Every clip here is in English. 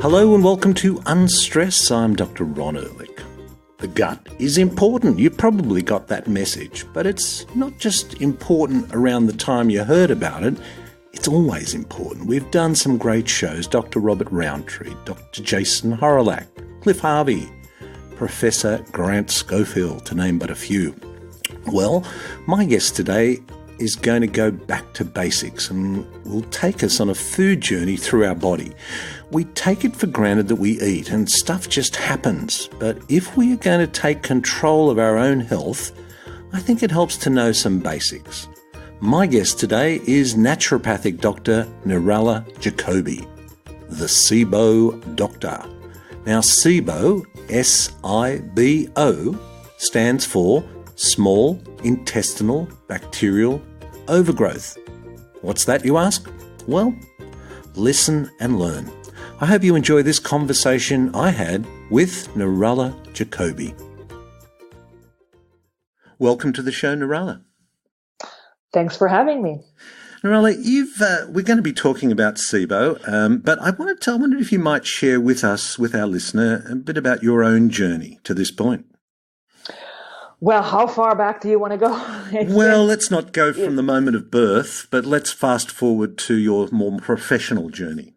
Hello and welcome to Unstress. I'm Dr Ron Ehrlich. The gut is important. You probably got that message, but it's not just important around the time you heard about it. It's always important. We've done some great shows. Dr Robert Roundtree, Dr Jason Horrolack, Cliff Harvey, Professor Grant Schofield, to name but a few. Well, my guest today is going to go back to basics and will take us on a food journey through our body. We take it for granted that we eat and stuff just happens. But if we are going to take control of our own health, I think it helps to know some basics. My guest today is naturopathic Dr Nirala Jacobi, the SIBO Doctor. Now, SIBO, S-I-B-O, stands for Small Intestinal Bacterial Overgrowth. What's that, you ask? Well, listen and learn. I hope you enjoy this conversation I had with Nirala Jacobi. Welcome to the show, Nirala. Thanks for having me. Nirala, we're going to be talking about SIBO, but I wondered if you might share with us, with our listener, a bit about your own journey to this point. Well, how far back do you want to go? Well, let's not go from the moment of birth, but let's fast forward to your more professional journey.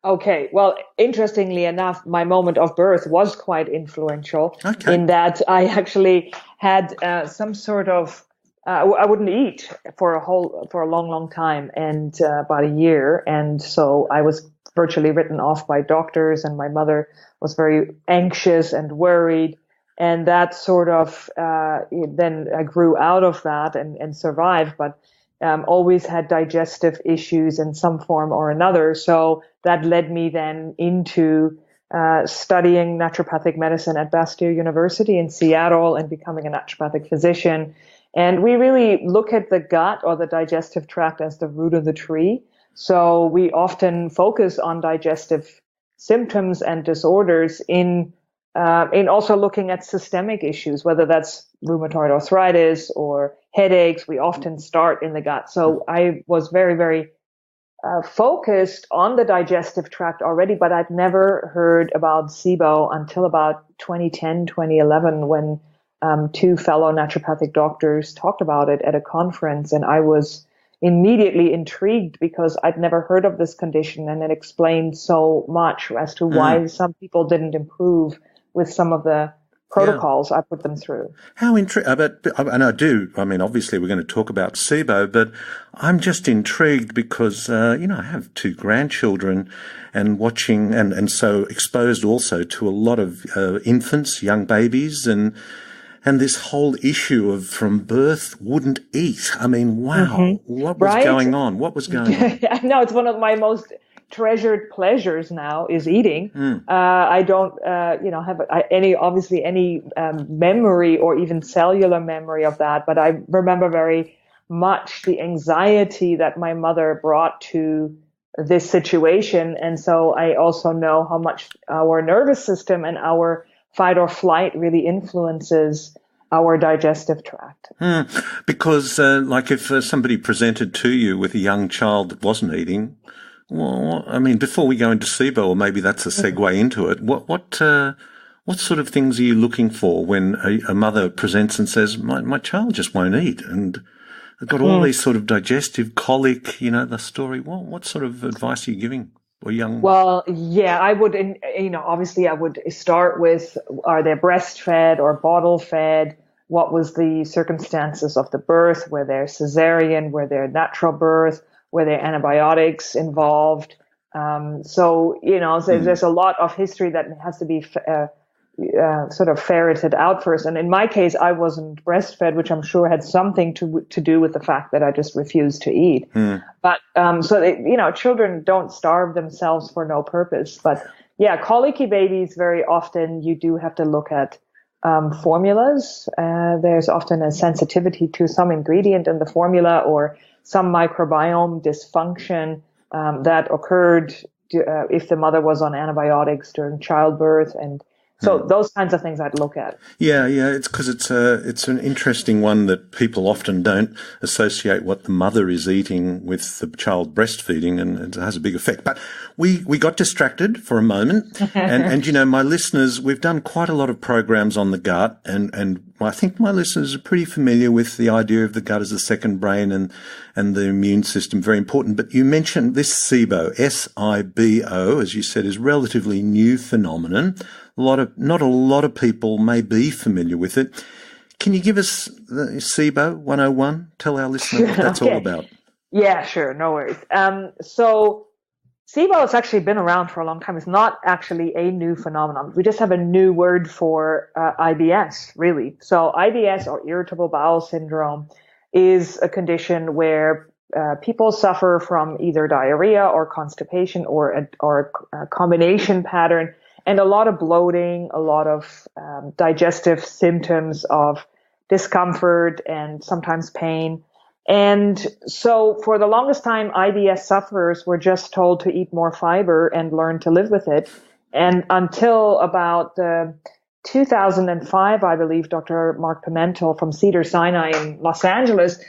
Okay. Well, interestingly enough, my moment of birth was quite influential in that I actually had some sort of I wouldn't eat for a long time, and about a year, and so I was virtually written off by doctors, and my mother was very anxious and worried. And that sort of, then I grew out of that and survived, but always had digestive issues in some form or another. So that led me then into studying naturopathic medicine at Bastyr University in Seattle and becoming a naturopathic physician. And we really look at the gut or the digestive tract as the root of the tree. So we often focus on digestive symptoms and disorders in also looking at systemic issues, whether that's rheumatoid arthritis or headaches. We often start in the gut. So I was very, very focused on the digestive tract already, but I'd never heard about SIBO until about 2010, 2011, when two fellow naturopathic doctors talked about it at a conference. And I was immediately intrigued because I'd never heard of this condition, and it explained so much as to why some people didn't improve with some of the protocols I put them through. How interesting. And I do. I mean, obviously we're going to talk about SIBO, but I'm just intrigued because, I have two grandchildren and watching and so exposed also to a lot of infants, young babies, and this whole issue of from birth wouldn't eat. I mean, wow, what was going on? What was going on? I know it's one of my most treasured pleasures now is eating. I don't, have any memory or even cellular memory of that, but I remember very much the anxiety that my mother brought to this situation. And so I also know how much our nervous system and our fight or flight really influences our digestive tract. Because, if somebody presented to you with a young child that wasn't eating, well, I mean, before we go into SIBO, or maybe that's a segue into it, what sort of things are you looking for when a mother presents and says, my child just won't eat, and they've got all these sort of digestive colic, the story. Well, what sort of advice are you giving? Well, yeah, I would, obviously I would start with, are they breastfed or bottle fed? What was the circumstances of the birth? Were there cesarean? Were there natural birth? Were there antibiotics involved? So there's a lot of history that has to be sort of ferreted out first. And in my case, I wasn't breastfed, which I'm sure had something to do with the fact that I just refused to eat. But children don't starve themselves for no purpose. But yeah, colicky babies, very often you do have to look at formulas. There's often a sensitivity to some ingredient in the formula or some microbiome dysfunction that occurred if the mother was on antibiotics during childbirth. And So those kinds of things I'd look at. Yeah, it's because it's an interesting one that people often don't associate what the mother is eating with the child breastfeeding, and it has a big effect. But we got distracted for a moment, and my listeners, we've done quite a lot of programs on the gut, and I think my listeners are pretty familiar with the idea of the gut as a second brain and the immune system, very important. But you mentioned this SIBO, SIBO, as you said, is relatively new phenomenon. Not a lot of people may be familiar with it. Can you give us the SIBO 101? Tell our listeners what that's all about. Yeah, sure. No worries. So SIBO has actually been around for a long time. It's not actually a new phenomenon. We just have a new word for IBS, really. So IBS, or irritable bowel syndrome, is a condition where people suffer from either diarrhea or constipation or a combination pattern, and a lot of bloating, a lot of digestive symptoms of discomfort and sometimes pain. And so for the longest time, IBS sufferers were just told to eat more fiber and learn to live with it. And until about 2005, I believe, Dr. Mark Pimentel from Cedars-Sinai in Los Angeles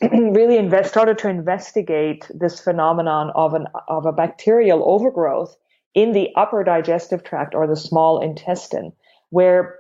really started to investigate this phenomenon of a bacterial overgrowth in the upper digestive tract, or the small intestine, where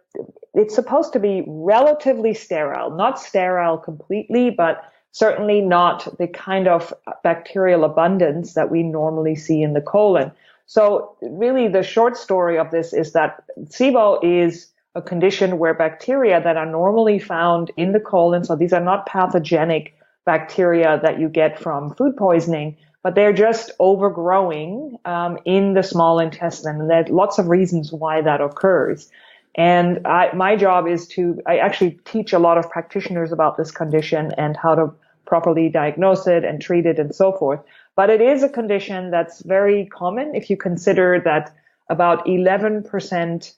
it's supposed to be relatively sterile, not sterile completely, but certainly not the kind of bacterial abundance that we normally see in the colon. So really the short story of this is that SIBO is a condition where bacteria that are normally found in the colon, so these are not pathogenic bacteria that you get from food poisoning, but they're just overgrowing in the small intestine. And there are lots of reasons why that occurs. And my job is I actually teach a lot of practitioners about this condition and how to properly diagnose it and treat it and so forth. But it is a condition that's very common if you consider that about 11%,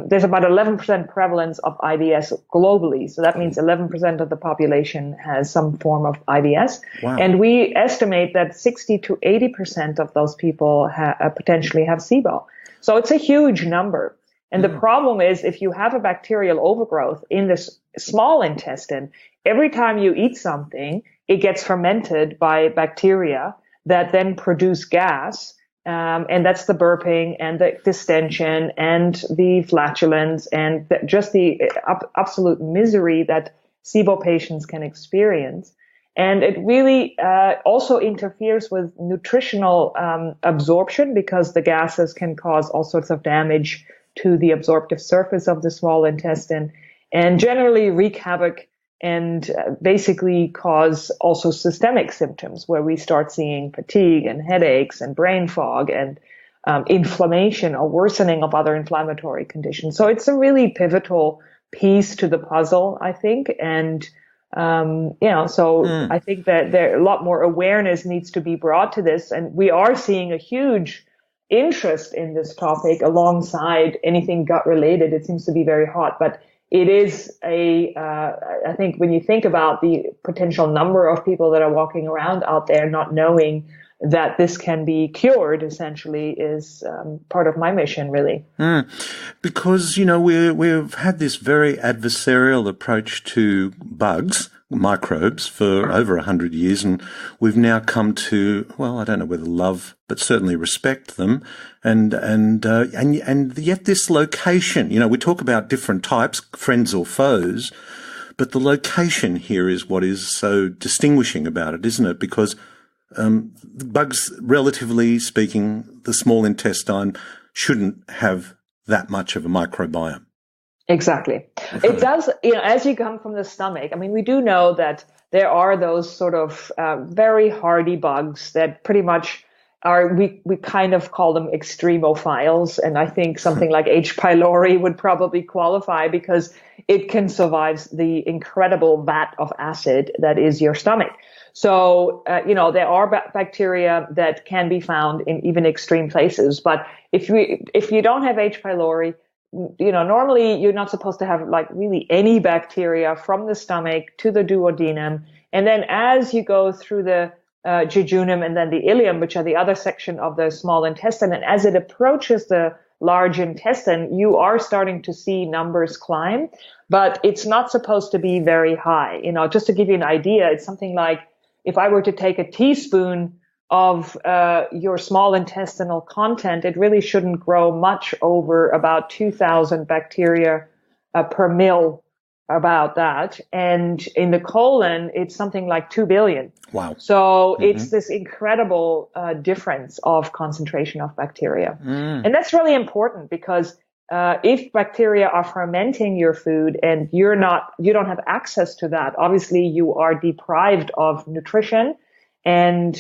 there's about 11% prevalence of IBS globally. So that means 11% of the population has some form of IBS. Wow. And we estimate that 60 to 80% of those people potentially have SIBO. So it's a huge number. And the problem is, if you have a bacterial overgrowth in this small intestine, every time you eat something, it gets fermented by bacteria that then produce gas. And that's the burping and the distension and the flatulence and just the absolute misery that SIBO patients can experience. And it really also interferes with nutritional absorption, because the gases can cause all sorts of damage to the absorptive surface of the small intestine and generally wreak havoc and basically cause also systemic symptoms, where we start seeing fatigue and headaches and brain fog and inflammation or worsening of other inflammatory conditions. So it's a really pivotal piece to the puzzle, I think. And, I think that a lot more awareness needs to be brought to this. And we are seeing a huge interest in this topic alongside anything gut related. It seems to be very hot, but it is I think when you think about the potential number of people that are walking around out there not knowing that this can be cured, essentially, is part of my mission, really. Because, we've had this very adversarial approach to bugs, microbes, for over 100 years, and we've now come to, well, I don't know whether love, but certainly respect them, and yet this location, we talk about different types, friends or foes, but the location here is what is so distinguishing about it, isn't it? Because bugs, relatively speaking, the small intestine shouldn't have that much of a microbiome. Exactly. It does, as you come from the stomach, I mean, we do know that there are those sort of very hardy bugs that pretty much we kind of call them extremophiles. And I think something like H. pylori would probably qualify, because it can survive the incredible vat of acid that is your stomach. So, there are bacteria that can be found in even extreme places. But if you don't have H. pylori, normally you're not supposed to have like really any bacteria from the stomach to the duodenum. And then as you go through the jejunum and then the ileum, which are the other section of the small intestine, and as it approaches the large intestine, you are starting to see numbers climb, but it's not supposed to be very high. Just to give you an idea, it's something like if I were to take a teaspoon of your small intestinal content, it really shouldn't grow much over about 2,000 bacteria per mil, about that. And in the colon, it's something like 2 billion. Wow. So it's this incredible difference of concentration of bacteria. And that's really important because if bacteria are fermenting your food and you don't have access to that, obviously you are deprived of nutrition. And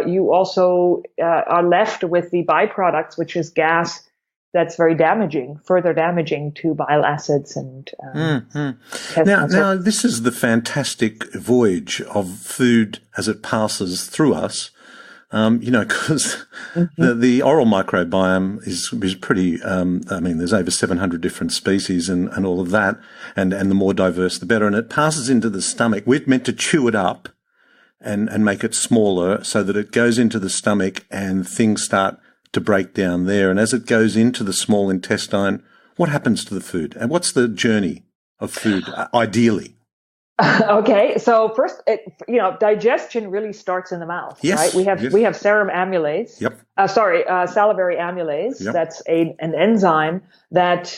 you also are left with the byproducts, which is gas, that's very damaging, further damaging to bile acids and Now, this is the fantastic voyage of food as it passes through us. Because the oral microbiome is pretty, there's over 700 different species and all of that, and the more diverse, the better. And it passes into the stomach. We're meant to chew it up and make it smaller so that it goes into the stomach and things start to break down there. And as it goes into the small intestine, what happens to the food? And what's the journey of food, ideally? Okay, so first, digestion really starts in the mouth, right? We have serum amylase. Salivary amylase. Yep. That's an enzyme that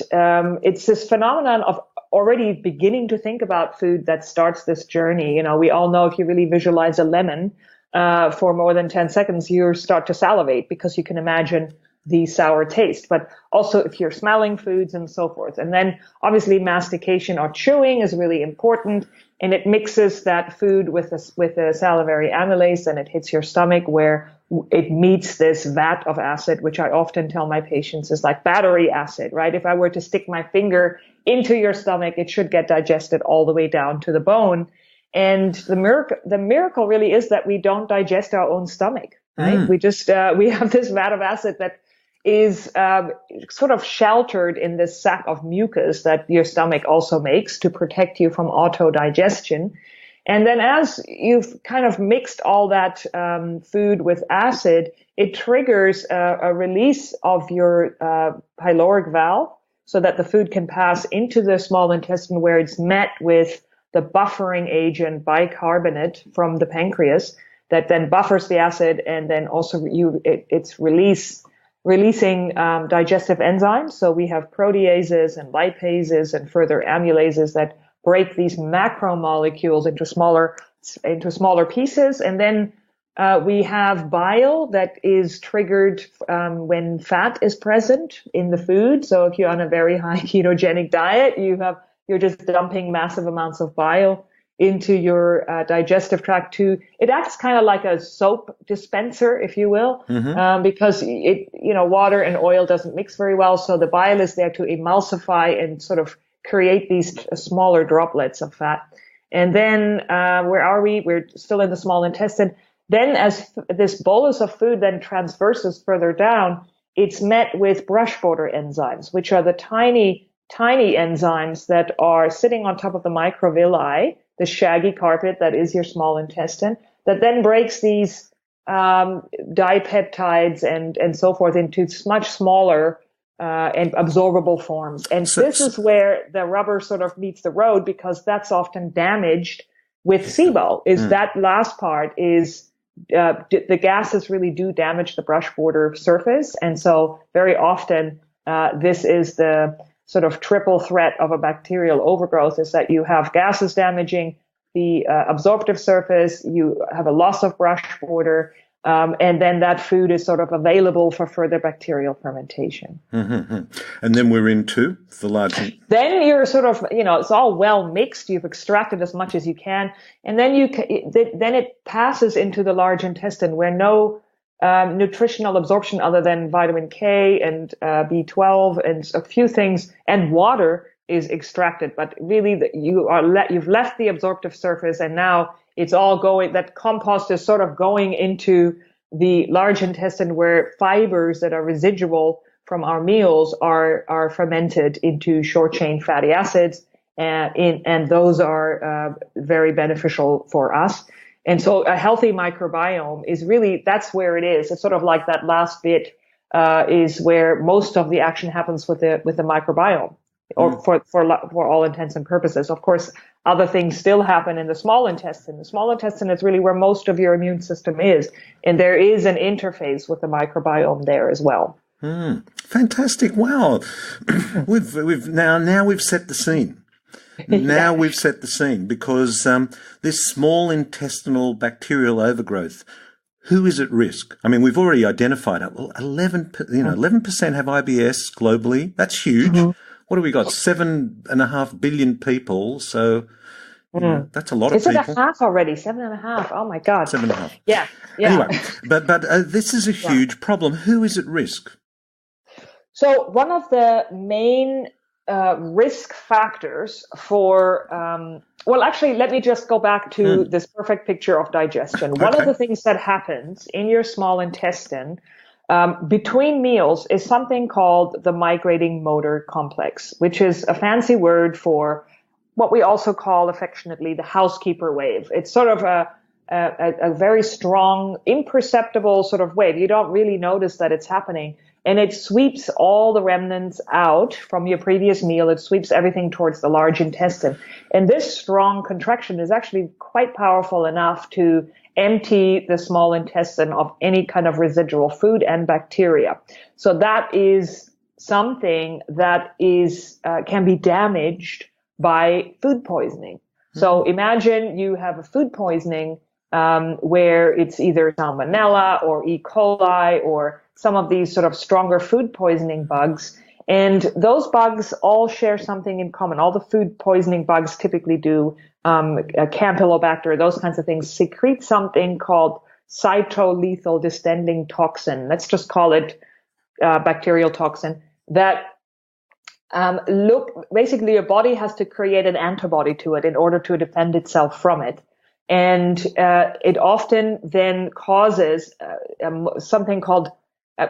it's this phenomenon of already beginning to think about food that starts this journey. We all know if you really visualize a lemon for more than 10 seconds, you start to salivate because you can imagine the sour taste, but also if you're smelling foods and so forth. And then obviously mastication or chewing is really important, and it mixes that food with a salivary amylase, and it hits your stomach where it meets this vat of acid, which I often tell my patients is like battery acid, right? If I were to stick my finger into your stomach, it should get digested all the way down to the bone. And the miracle really is that we don't digest our own stomach, right? We just, we have this vat of acid that is sort of sheltered in this sac of mucus that your stomach also makes to protect you from auto-digestion. And then as you've kind of mixed all that food with acid, it triggers a release of your pyloric valve so that the food can pass into the small intestine where it's met with the buffering agent bicarbonate from the pancreas that then buffers the acid, and then also it's releasing digestive enzymes. So we have proteases and lipases and further amylases that break these macromolecules into smaller pieces. And then we have bile that is triggered when fat is present in the food. So if you're on a very high ketogenic diet, you're just dumping massive amounts of bile into your digestive tract it acts kind of like a soap dispenser, if you will, because water and oil doesn't mix very well. So the bile is there to emulsify and sort of create these smaller droplets of fat. And then, where are we? We're still in the small intestine. Then as this bolus of food then transverses further down, it's met with brush border enzymes, which are the tiny enzymes that are sitting on top of the microvilli, the shaggy carpet that is your small intestine, that then breaks these dipeptides and so forth into much smaller and absorbable forms. And this is where the rubber sort of meets the road, because that's often damaged with SIBO, is that last part is the gases really do damage the brush border surface. And so very often this is the sort of triple threat of a bacterial overgrowth, is that you have gases damaging the absorptive surface, you have a loss of brush border, and then that food is sort of available for further bacterial fermentation. And then we're into the large... Then you're sort of, it's all well mixed. You've extracted as much as you can. And then then it passes into the large intestine where no nutritional absorption other than vitamin K and B12 and a few things and water is extracted. But really you've left the absorptive surface, and now it's all going, that compost is sort of going into the large intestine where fibers that are residual from our meals are fermented into short chain fatty acids. And those are very beneficial for us. And so a healthy microbiome is really, that's where it is. It's sort of like that last bit is where most of the action happens with the microbiome, or for all intents and purposes. Of course, other things still happen in the small intestine. The small intestine is really where most of your immune system is, and there is an interface with the microbiome there as well. Fantastic! Wow, we've now set the scene. Now we've set the scene because this small intestinal bacterial overgrowth. Who is at risk? I mean, we've already identified it. Well, 11% have IBS globally. That's huge. What have we got? 7.5 billion people. So that's a lot of people. Is it a half already? 7.5. Oh my God. 7.5. Yeah. Anyway, but this is a huge problem. Who is at risk? So one of the main risk factors for, actually, let me just go back to this perfect picture of digestion. One of the things that happens in your small intestine between meals is something called the migrating motor complex, which is a fancy word for what we also call affectionately the housekeeper wave. It's sort of a very strong, imperceptible sort of wave. You don't really notice that it's happening. And it sweeps all the remnants out from your previous meal. It sweeps everything towards the large intestine. And this strong contraction is actually quite powerful enough to empty the small intestine of any kind of residual food and bacteria. So that is something that is can be damaged by food poisoning. So imagine you have a food poisoning where it's either salmonella or E. coli or some of these sort of stronger food poisoning bugs. And those bugs all share something in common. All the food poisoning bugs typically do, Campylobacter, those kinds of things, secrete something called cytolethal distending toxin. Let's just call it bacterial toxin. That basically your body has to create an antibody to it in order to defend itself from it. And it often then causes something called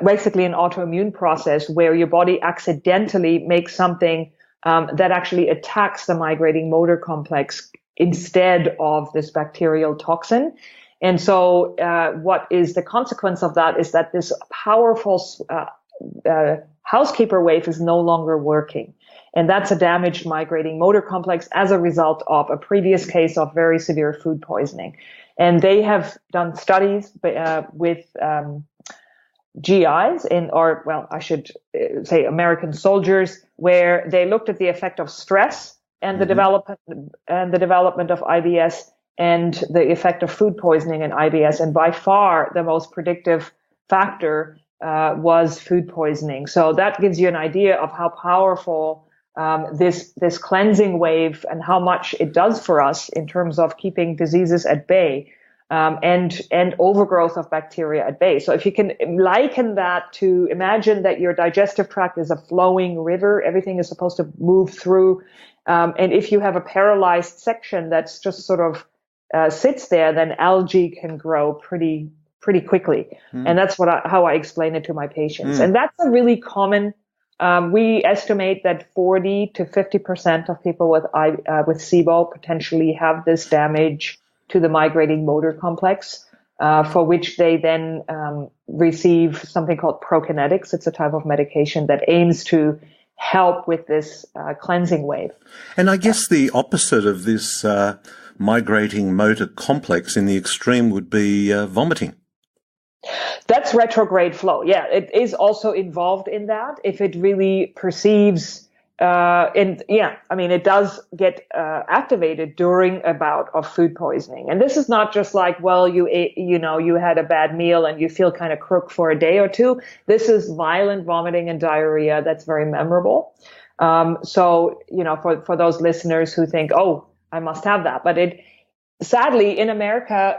basically an autoimmune process where your body accidentally makes something that actually attacks the migrating motor complex instead of this bacterial toxin. And so what is the consequence of that is that this powerful housekeeper wave is no longer working. And that's a damaged migrating motor complex as a result of a previous case of very severe food poisoning. And they have done studies with GIs I should say American soldiers, where they looked at the effect of stress and the development of IBS and the effect of food poisoning and IBS. And by far the most predictive factor was food poisoning. So that gives you an idea of how powerful this cleansing wave and how much it does for us in terms of keeping diseases at bay. And overgrowth of bacteria at bay. So if you can liken that to imagine that your digestive tract is a flowing river, everything is supposed to move through. And if you have a paralyzed section that's just sort of sits there, then algae can grow pretty quickly. And that's how I explain it to my patients. And that's a really common. We estimate that 40 to 50% of people with SIBO potentially have this damage to the migrating motor complex, for which they then receive something called Prokinetics. It's a type of medication that aims to help with this cleansing wave. And I guess the opposite of this migrating motor complex in the extreme would be vomiting. That's retrograde flow. Yeah, it is also involved in that if it really perceives. It does get activated during a bout of food poisoning. And this is not just like, well, you had a bad meal and you feel kind of crook for a day or two. This is violent vomiting and diarrhea that's very memorable. For those listeners who think, oh, I must have that. But sadly, in America,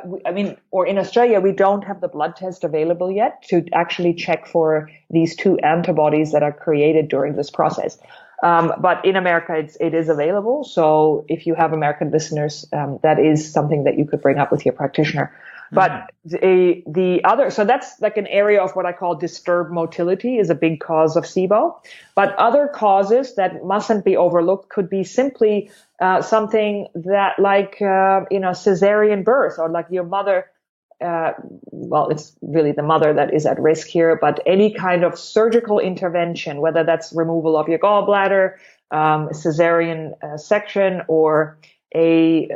or in Australia, we don't have the blood test available yet to actually check for these two antibodies that are created during this process. But in America, it is available. So if you have American listeners, that is something that you could bring up with your practitioner. But so that's like an area of what I call disturbed motility is a big cause of SIBO. But other causes that mustn't be overlooked could be simply something that like, cesarean birth, or like your mother well, it's really the mother that is at risk here, but any kind of surgical intervention, whether that's removal of your gallbladder, cesarean section, or a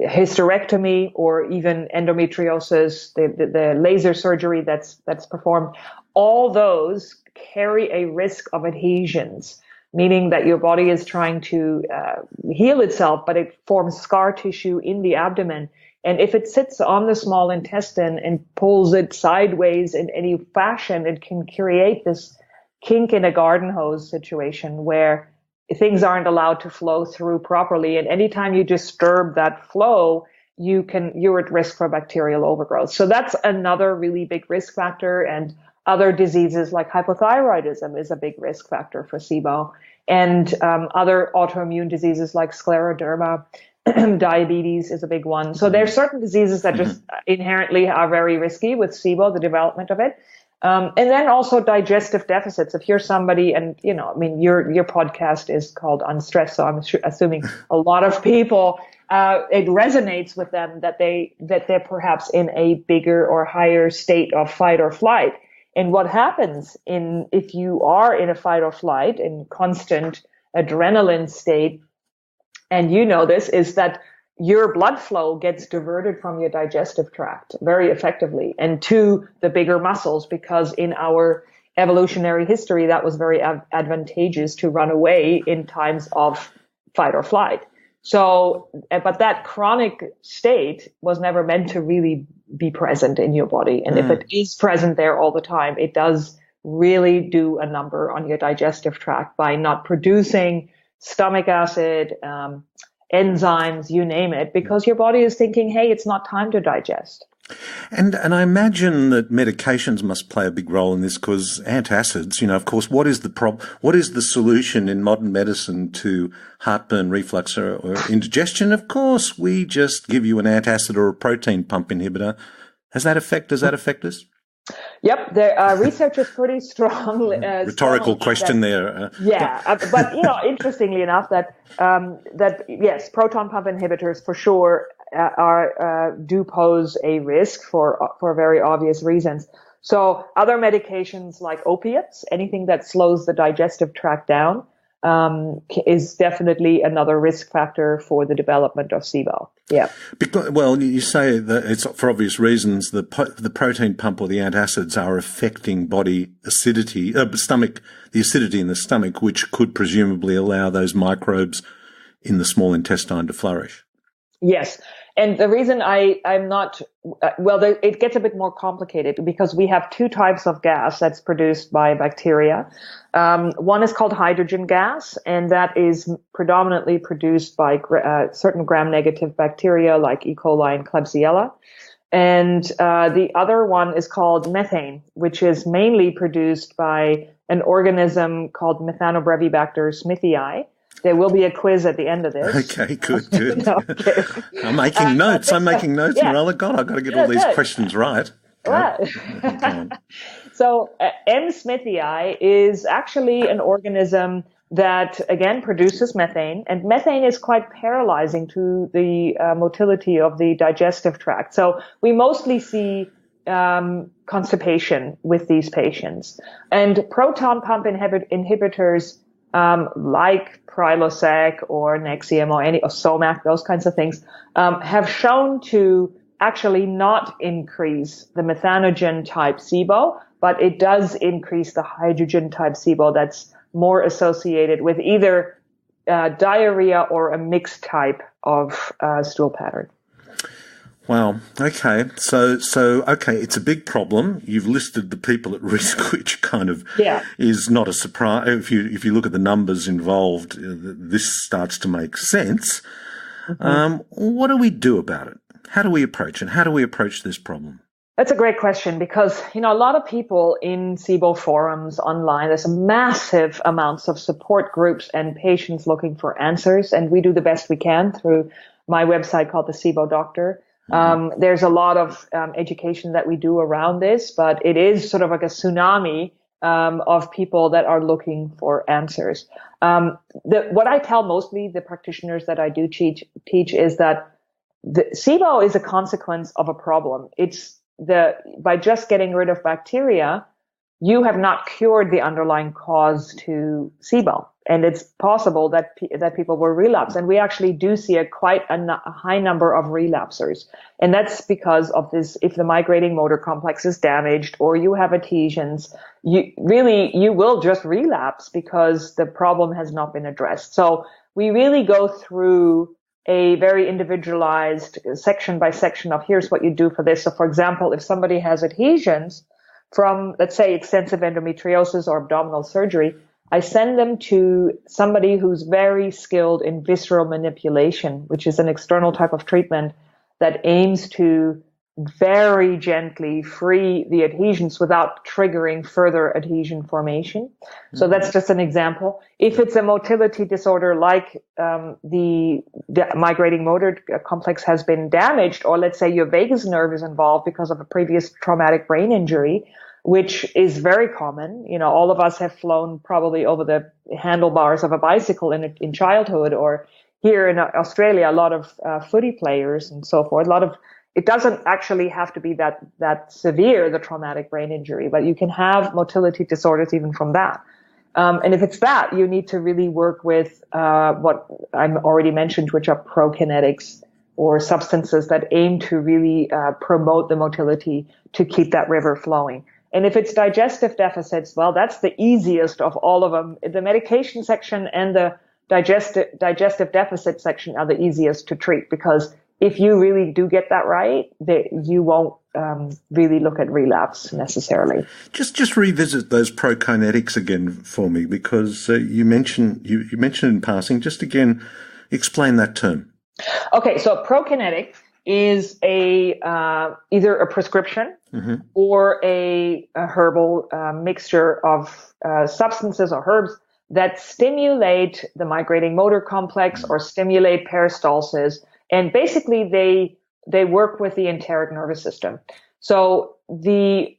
hysterectomy, or even endometriosis, the laser surgery that's performed, all those carry a risk of adhesions, meaning that your body is trying to heal itself, but it forms scar tissue in the abdomen. And if it sits on the small intestine and pulls it sideways in any fashion, it can create this kink in a garden hose situation where things aren't allowed to flow through properly. And anytime you disturb that flow, you're at risk for bacterial overgrowth. So that's another really big risk factor. And other diseases like hypothyroidism is a big risk factor for SIBO. And other autoimmune diseases like scleroderma, diabetes is a big one. So there are certain diseases that just inherently are very risky with SIBO, the development of it. And then also digestive deficits. If you're somebody, and your podcast is called Unstress, so I'm assuming a lot of people, it resonates with them that they're perhaps in a bigger or higher state of fight or flight. And what happens if you are in a fight or flight, in constant adrenaline state, and you know this, is that your blood flow gets diverted from your digestive tract very effectively and to the bigger muscles, because in our evolutionary history, that was very advantageous to run away in times of fight or flight. So, but that chronic state was never meant to really be present in your body. And if it is present there all the time, it does really do a number on your digestive tract by not producing stomach acid, enzymes, you name it, because your body is thinking, hey, it's not time to digest. And I imagine that medications must play a big role in this, because antacids, of course, what is the solution in modern medicine to heartburn, reflux, or indigestion? Of course, we just give you an antacid or a proton pump inhibitor. Does that affect us? Yep, the research is pretty strong. Rhetorical question there. But interestingly enough, that yes, proton pump inhibitors for sure do pose a risk for very obvious reasons. So other medications like opiates, anything that slows the digestive tract down, is definitely another risk factor for the development of SIBO. Yeah. Because, you say that it's for obvious reasons. The protein pump or the antacids are affecting body acidity, the acidity in the stomach, which could presumably allow those microbes in the small intestine to flourish. Yes. And the reason I'm not, it gets a bit more complicated because we have two types of gas that's produced by bacteria. One is called hydrogen gas, and that is predominantly produced by certain gram-negative bacteria like E. coli and Klebsiella. And the other one is called methane, which is mainly produced by an organism called Methanobrevibacter smithii. There will be a quiz at the end of this. Okay, good. No, I'm making notes. Nirala. God, I've got to get all these questions right. So M. smithii is actually an organism that, again, produces methane. And methane is quite paralyzing to the motility of the digestive tract. So we mostly see constipation with these patients. And proton pump inhibitors like Prilosec or Nexium or Somac, those kinds of things, have shown to actually not increase the methanogen type SIBO, but it does increase the hydrogen type SIBO that's more associated with either diarrhea or a mixed type of stool pattern. Wow. Okay. So it's a big problem. You've listed the people at risk, which kind of is not a surprise. If you look at the numbers involved, this starts to make sense. Mm-hmm. What do we do about it? How do we approach it? How do we approach this problem? That's a great question because, a lot of people in SIBO forums online, there's massive amounts of support groups and patients looking for answers. And we do the best we can through my website called the SIBO Doctor. There's a lot of education that we do around this, but it is sort of like a tsunami of people that are looking for answers. What I tell mostly the practitioners that I do teach is that the SIBO is a consequence of a problem. By just getting rid of bacteria, you have not cured the underlying cause to SIBO. And it's possible that people will relapse. And we actually do see quite a high number of relapsers. And that's because of this, if the migrating motor complex is damaged or you have adhesions, you will just relapse because the problem has not been addressed. So we really go through a very individualized section by section of here's what you do for this. So for example, if somebody has adhesions from, let's say, extensive endometriosis or abdominal surgery, I send them to somebody who's very skilled in visceral manipulation, which is an external type of treatment that aims to very gently free the adhesions without triggering further adhesion formation. Mm-hmm. So that's just an example. If it's a motility disorder like the migrating motor complex has been damaged, or let's say your vagus nerve is involved because of a previous traumatic brain injury, which is very common. You know, all of us have flown probably over the handlebars of a bicycle in childhood, or here in Australia, a lot of footy players and so forth. It doesn't actually have to be that severe, the traumatic brain injury, but you can have motility disorders even from that. And if it's that, you need to really work with what I already mentioned, which are prokinetics, or substances that aim to really promote the motility to keep that river flowing. And if it's digestive deficits, well, that's the easiest of all of them. The medication section and the digestive deficit section are the easiest to treat, because if you really do get that right, you won't really look at relapse necessarily. Just revisit those prokinetics again for me, because you mentioned in passing. Just again, explain that term. Okay, so prokinetic is either a prescription mm-hmm. or a herbal mixture of substances or herbs that stimulate the migrating motor complex or stimulate peristalsis, and basically they work with the enteric nervous system. So the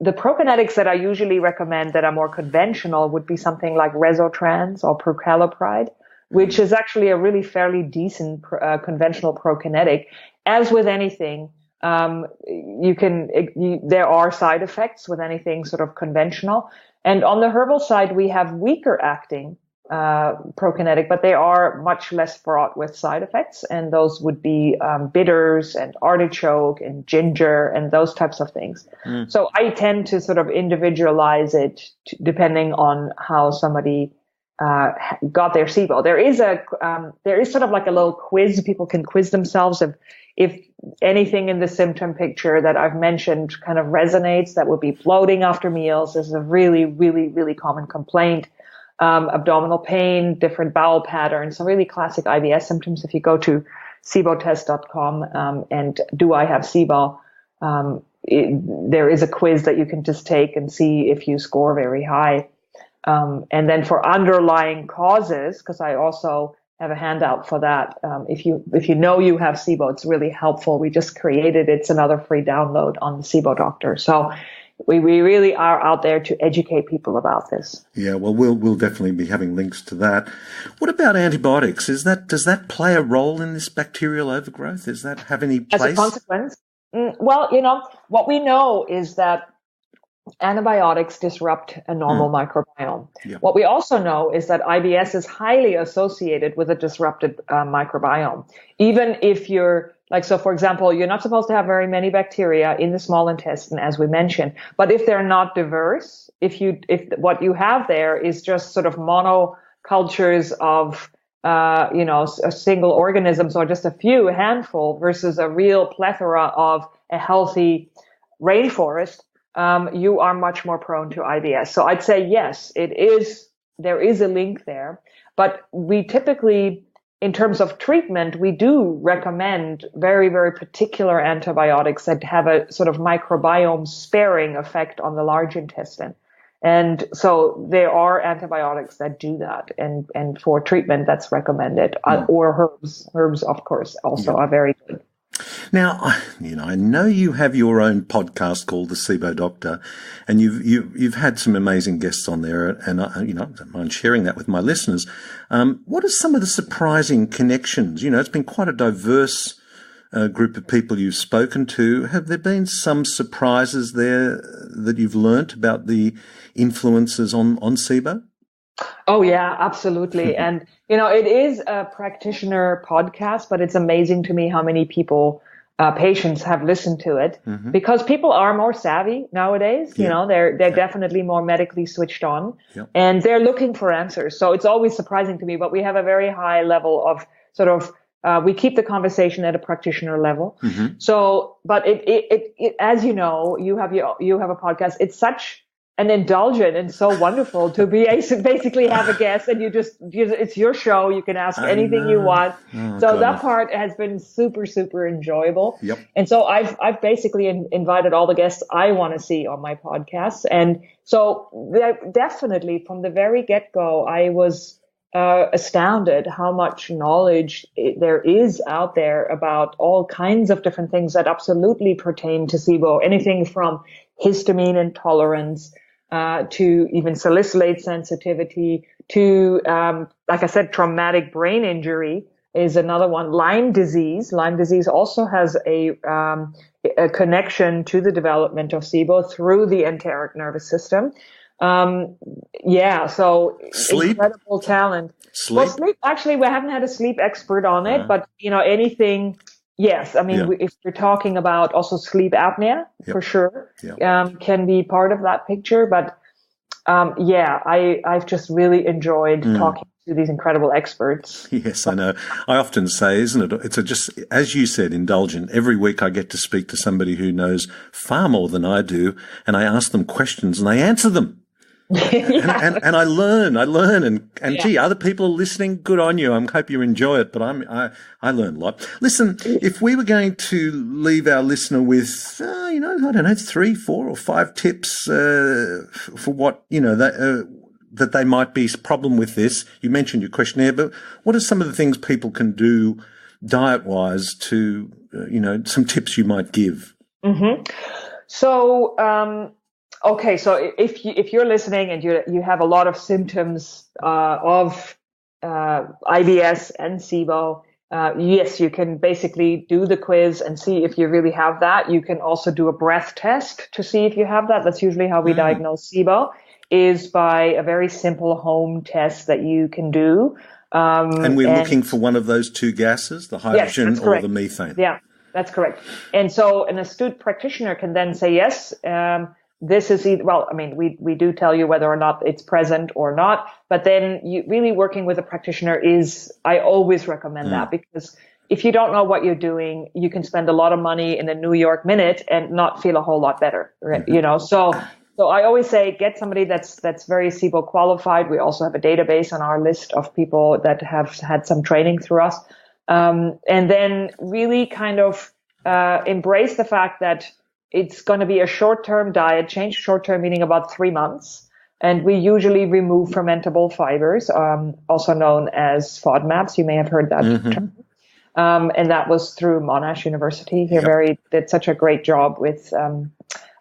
prokinetics that I usually recommend that are more conventional would be something like Resotrans or Prucalopride, which is actually a really fairly decent conventional prokinetic. As with anything, there are side effects with anything sort of conventional. And on the herbal side, we have weaker acting prokinetic, but they are much less fraught with side effects. And those would be bitters and artichoke and ginger and those types of things. Mm. So I tend to sort of individualize it depending on how somebody got their SIBO. There is sort of like a little quiz. People can quiz themselves if anything in the symptom picture that I've mentioned kind of resonates. That would be bloating after meals. This is a really, really, really common complaint. Abdominal pain, different bowel patterns, some really classic IBS symptoms. If you go to SIBOtest.com and do I have SIBO, there is a quiz that you can just take and see if you score very high. And then for underlying causes, because I also have a handout for that. If you know you have SIBO, it's really helpful. We just created it. It's another free download on the SIBO Doctor. So we really are out there to educate people about this. Yeah, well, we'll definitely be having links to that. What about antibiotics? Does that play a role in this bacterial overgrowth? Does that have any place? As a consequence? Well, what we know is that antibiotics disrupt a normal microbiome. Yep. What we also know is that IBS is highly associated with a disrupted microbiome. Even if you're so for example, you're not supposed to have very many bacteria in the small intestine, as we mentioned, but if they're not diverse, if what you have there is just sort of monocultures of single organisms or just a handful versus a real plethora of a healthy rainforest, you are much more prone to IBS. So I'd say yes, there is a link there, but we typically, in terms of treatment, we do recommend very, very particular antibiotics that have a sort of microbiome sparing effect on the large intestine. And so there are antibiotics that do that. And for treatment, that's recommended. Or herbs. Herbs, of course, also are very good. Now, I know you have your own podcast called the SIBO Doctor, and you've had some amazing guests on there, and I don't mind sharing that with my listeners. What are some of the surprising connections? It's been quite a diverse group of people you've spoken to. Have there been some surprises there that you've learnt about the influences on SIBO? Oh, yeah, absolutely. And, it is a practitioner podcast, but it's amazing to me how many people, patients have listened to it because people are more savvy nowadays. Yeah. They're definitely more medically switched on and they're looking for answers. So it's always surprising to me, but we have a very high level of sort of, we keep the conversation at a practitioner level. So, but it as you know, you have a podcast. It's such an indulgent and so wonderful to be basically have a guest and it's your show. You can ask anything you want. So that part has been super, super enjoyable. Yep. And so I've basically invited all the guests I want to see on my podcast. And so definitely from the very get-go, I was astounded how much knowledge there is out there about all kinds of different things that absolutely pertain to SIBO, anything from histamine intolerance to even salicylate sensitivity to, like I said, traumatic brain injury is another one. Lyme disease. Lyme disease also has a connection to the development of SIBO through the enteric nervous system. So sleep? Incredible talent. Sleep? Well, sleep, actually, we haven't had a sleep expert on it, but, anything, yes. I mean, if you're talking about also sleep apnea, for sure, can be part of that picture. But, I've just really enjoyed talking to these incredible experts. Yes, I know. I often say, isn't it? It's just, as you said, indulgent. Every week I get to speak to somebody who knows far more than I do, and I ask them questions and they answer them. and I learn, and gee, other people are listening. Good on you. I hope you enjoy it. But I learn a lot. Listen, if we were going to leave our listener with, I don't know, 3, 4, or 5 tips for what that they might be a problem with this. You mentioned your questionnaire, but what are some of the things people can do diet-wise to, some tips you might give? So. Okay, so if you're listening and you have a lot of symptoms of IBS and SIBO, yes, you can basically do the quiz and see if you really have that. You can also do a breath test to see if you have that. That's usually how we diagnose SIBO, is by a very simple home test that you can do. And we're looking for one of those 2 gases, the hydrogen or the methane. Yeah, that's correct. And so an astute practitioner can then say, yes, this is either, we do tell you whether or not it's present or not, but then you really working with a practitioner I always recommend that, because if you don't know what you're doing, you can spend a lot of money in a New York Minute and not feel a whole lot better, right? So I always say, get somebody that's very SIBO qualified. We also have a database on our list of people that have had some training through us. And then really kind of, embrace the fact that it's going to be a short-term diet change, short-term meaning about 3 months. And we usually remove fermentable fibers, also known as FODMAPs. You may have heard that term. And that was through Monash University. He did such a great job with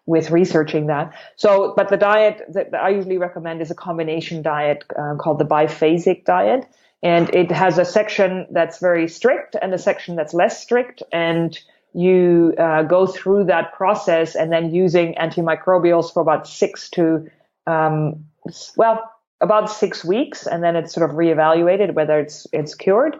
researching that. So, but the diet that I usually recommend is a combination diet called the biphasic diet. And it has a section that's very strict and a section that's less strict. And you go through that process and then using antimicrobials for about 6 weeks, and then it's sort of reevaluated whether it's cured.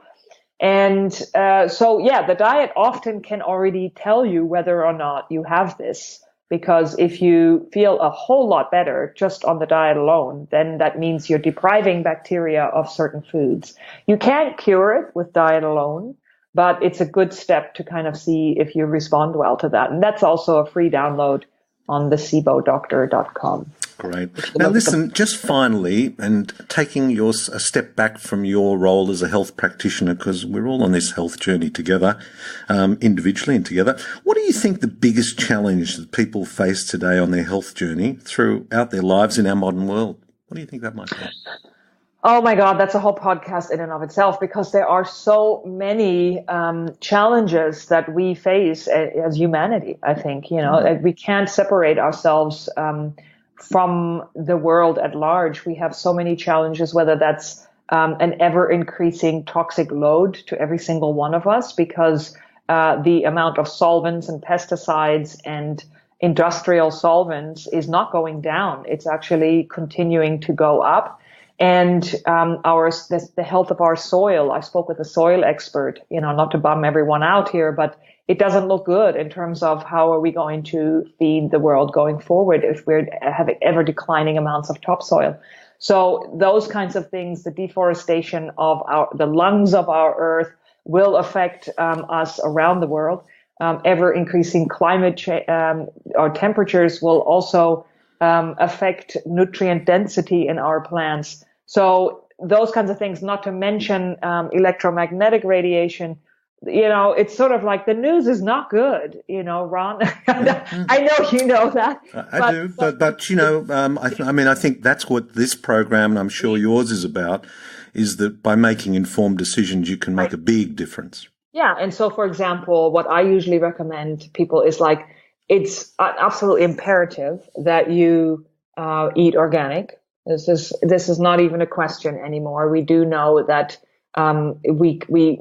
And the diet often can already tell you whether or not you have this, because if you feel a whole lot better just on the diet alone, then that means you're depriving bacteria of certain foods. You can't cure it with diet alone, but it's a good step to kind of see if you respond well to that. And that's also a free download on the SIBODoctor.com. Great. Now listen, just finally, and taking a step back from your role as a health practitioner, because we're all on this health journey together, individually and together, what do you think the biggest challenge that people face today on their health journey throughout their lives in our modern world? What do you think that might be? Oh my God, that's a whole podcast in and of itself, because there are so many challenges that we face as humanity. I think, we can't separate ourselves from the world at large. We have so many challenges, whether that's an ever increasing toxic load to every single one of us, because the amount of solvents and pesticides and industrial solvents is not going down. It's actually continuing to go up. And the health of our soil. I spoke with a soil expert, not to bum everyone out here, but it doesn't look good in terms of how are we going to feed the world going forward if we're having ever declining amounts of topsoil. So those kinds of things, the deforestation of the lungs of our earth will affect us around the world. Ever increasing climate change, or temperatures will also affect nutrient density in our plants. So those kinds of things, not to mention electromagnetic radiation. It's sort of like the news is not good, Ron. I know you know that. I do, but I think that's what this program, and I'm sure yours is about, is that by making informed decisions, you can make a big difference. Yeah, and so, for example, what I usually recommend people is it's absolutely imperative that you eat organic. This is not even a question anymore. We do know that we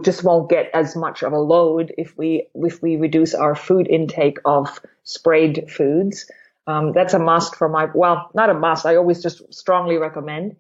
just won't get as much of a load if we reduce our food intake of sprayed foods. That's a must not a must. I always just strongly recommend.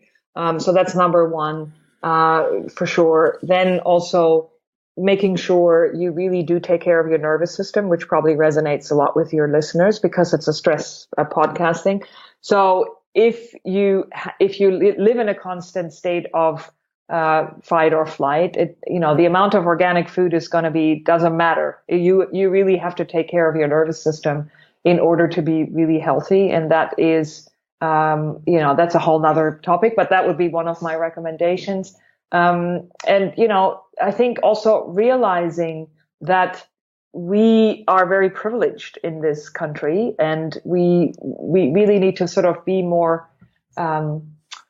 So that's number one for sure. Then also making sure you really do take care of your nervous system, which probably resonates a lot with your listeners because it's a stress podcasting. So if you live in a constant state of fight or flight, the amount of organic food is going to doesn't matter. You really have to take care of your nervous system in order to be really healthy. And that is, that's a whole nother topic, but that would be one of my recommendations. I think also realizing that we are very privileged in this country, and we really need to sort of be more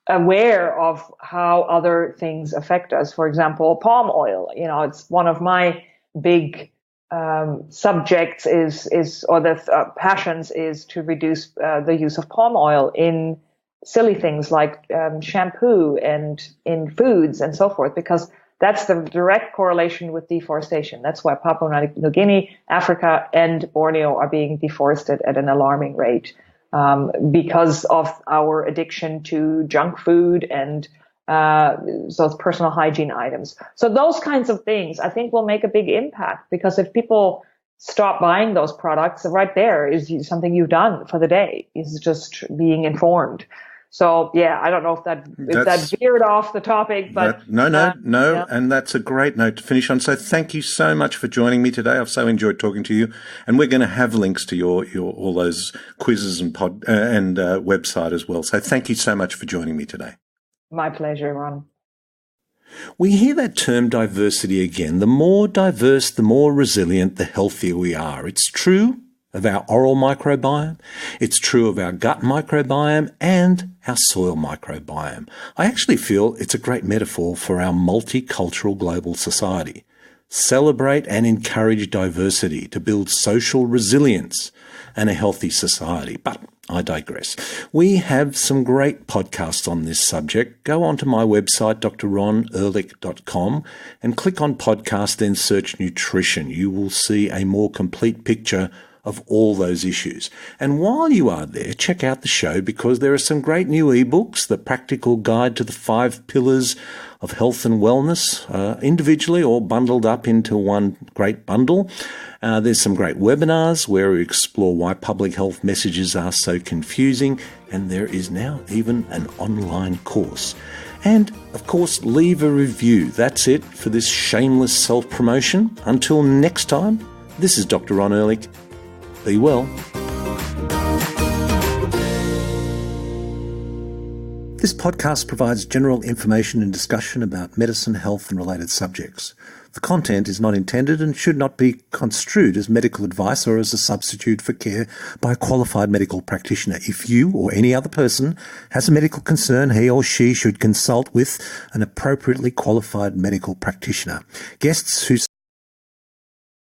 aware of how other things affect us. For example, palm oil. It's one of my big subjects passions is to reduce the use of palm oil in silly things like shampoo and in foods and so forth, because that's the direct correlation with deforestation. That's why Papua New Guinea, Africa, and Borneo are being deforested at an alarming rate because of our addiction to junk food and those personal hygiene items. So those kinds of things, I think, will make a big impact, because if people stop buying those products, right there is something you've done for the day, is just being informed. So, yeah, I don't know if that veered off the topic, but... No, yeah. And that's a great note to finish on. So thank you so much for joining me today. I've so enjoyed talking to you. And we're going to have links to your all those quizzes and website as well. So thank you so much for joining me today. My pleasure, Ron. We hear that term diversity again. The more diverse, the more resilient, the healthier we are. It's true of our oral microbiome, it's true of our gut microbiome and our soil microbiome. I actually feel it's a great metaphor for our multicultural global society. Celebrate and encourage diversity to build social resilience and a healthy society. But I digress. We have some great podcasts on this subject. Go onto my website, drronehrlich.com, and click on podcast, then search nutrition. You will see a more complete picture of all those issues. And while you are there, check out the show, because there are some great new ebooks, The Practical Guide to the 5 Pillars of Health and Wellness, individually or bundled up into one great bundle. There's some great webinars where we explore why public health messages are so confusing, and there is now even an online course. And, of course, leave a review. That's it for this shameless self-promotion. Until next time, this is Dr. Ron Ehrlich. Be well. This podcast provides general information and discussion about medicine, health and related subjects. The content is not intended and should not be construed as medical advice or as a substitute for care by a qualified medical practitioner. If you or any other person has a medical concern, he or she should consult with an appropriately qualified medical practitioner. Guests who